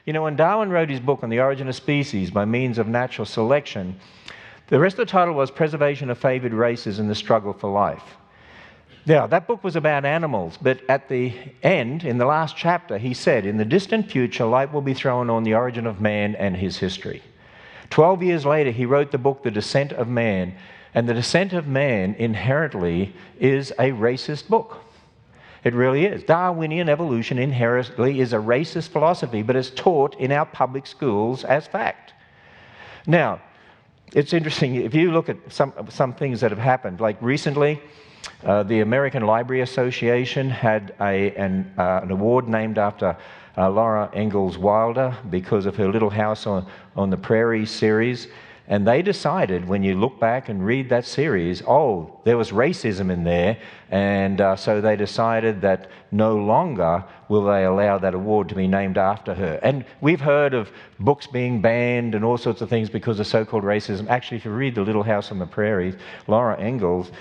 You know, when Darwin wrote his book on the origin of species by means of natural selection, the rest of the title was Preservation of Favored Races and the Struggle for Life. Now, that book was about animals, but at the end, in the last chapter, he said, in the distant future, light will be thrown on the origin of man and his history. 12 years later, he wrote the book, The Descent of Man, and The Descent of Man inherently is a racist book. It really is. Darwinian evolution inherently is a racist philosophy, but it's taught in our public schools as fact. Now, it's interesting, if you look at some things that have happened, like recently, the American Library Association had an award named after Laura Ingalls Wilder because of her Little House on the Prairie series. And they decided, when you look back and read that series, oh, there was racism in there, and so they decided that no longer will they allow that award to be named after her. And we've heard of books being banned and all sorts of things because of so-called racism. Actually, if you read The Little House on the Prairie, Laura Ingalls,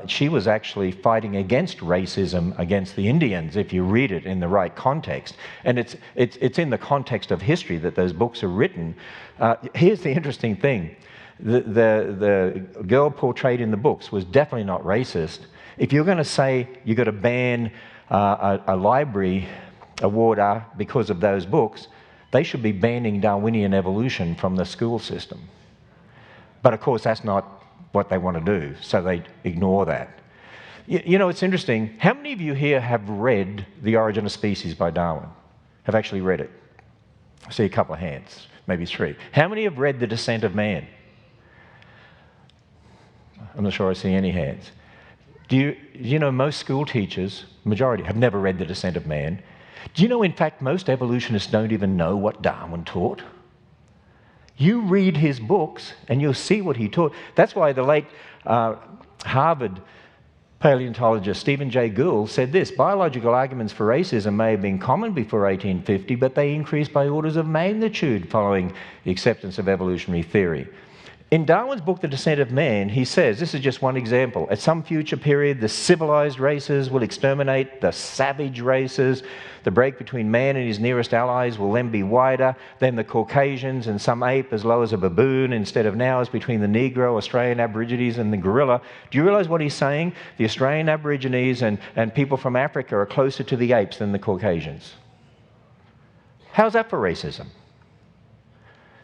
she was actually fighting against racism against the Indians, if you read it in the right context. And it's in the context of history that those books are written. Here's the interesting thing. The girl portrayed in the books was definitely not racist. If you're going to say you've got to ban a library award because of those books, they should be banning Darwinian evolution from the school system. But of course, that's not what they want to do, so they ignore that. You know, it's interesting. How many of you here have read The Origin of Species by Darwin? Have actually read it? I see a couple of hands, maybe 3. How many have read The Descent of Man? I'm not sure I see any hands. Do you know most school teachers, majority, have never read The Descent of Man? Do you know, in fact, most evolutionists don't even know what Darwin taught? You read his books and you'll see what he taught. That's why the late Harvard paleontologist Stephen Jay Gould said this: biological arguments for racism may have been common before 1850, but they increased by orders of magnitude following the acceptance of evolutionary theory. In Darwin's book, The Descent of Man, he says, this is just one example, at some future period, the civilized races will exterminate the savage races. The break between man and his nearest allies will then be wider than the Caucasians and some ape as low as a baboon, instead of now as between the Negro, Australian Aborigines and the gorilla. Do you realize what he's saying? The Australian Aborigines and people from Africa are closer to the apes than the Caucasians. How's that for racism?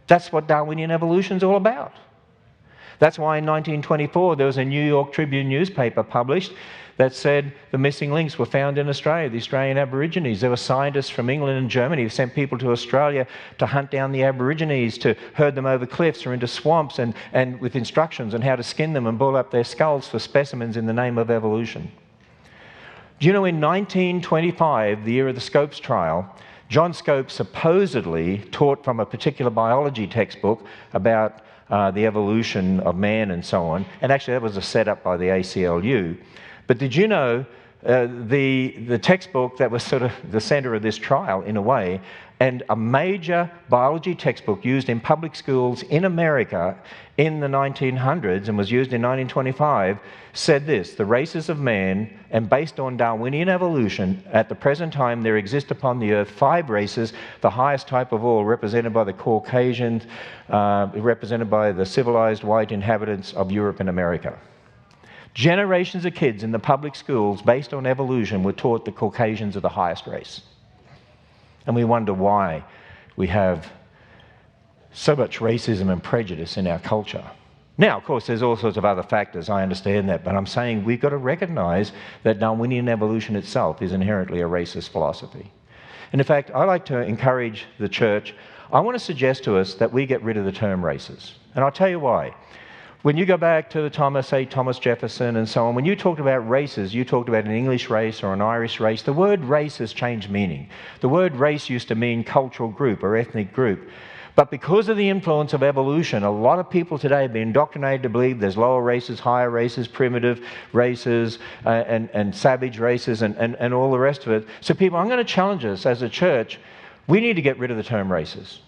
That's what Darwinian evolution's all about. That's why in 1924 there was a New York Tribune newspaper published that said the missing links were found in Australia, the Australian Aborigines. There were scientists from England and Germany who sent people to Australia to hunt down the Aborigines, to herd them over cliffs or into swamps, and with instructions on how to skin them and boil up their skulls for specimens in the name of evolution. Do you know, in 1925, the year of the Scopes trial, John Scopes supposedly taught from a particular biology textbook about the evolution of man and so on. And actually that was a setup by the ACLU. But did you know the textbook that was sort of the center of this trial in a way, and a major biology textbook used in public schools in America in the 1900s and was used in 1925, said this: the races of man, and based on Darwinian evolution, at the present time there exist upon the earth 5 races, the highest type of all, represented by the Caucasians, represented by the civilized white inhabitants of Europe and America. Generations of kids in the public schools, based on evolution, were taught the Caucasians are the highest race. And we wonder why we have so much racism and prejudice in our culture. Now, of course, there's all sorts of other factors, I understand that, but I'm saying we've got to recognize that Darwinian evolution itself is inherently a racist philosophy. And in fact, I like to encourage the church, I want to suggest to us that we get rid of the term races. And I'll tell you why. When you go back to Thomas Jefferson and so on, when you talked about races, you talked about an English race or an Irish race. The word race has changed meaning. The word race used to mean cultural group or ethnic group. But because of the influence of evolution, a lot of people today have been indoctrinated to believe there's lower races, higher races, primitive races, and savage races, and all the rest of it. So people, I'm going to challenge us as a church, we need to get rid of the term races.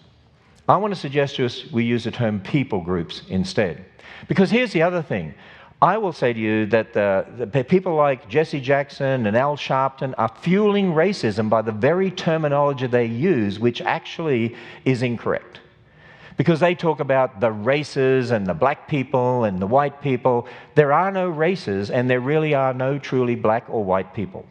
I want to suggest to us we use the term people groups instead. Because here's the other thing. I will say to you that the people like Jesse Jackson and Al Sharpton are fueling racism by the very terminology they use, which actually is incorrect. Because they talk about the races and the black people and the white people. There are no races, and there really are no truly black or white people.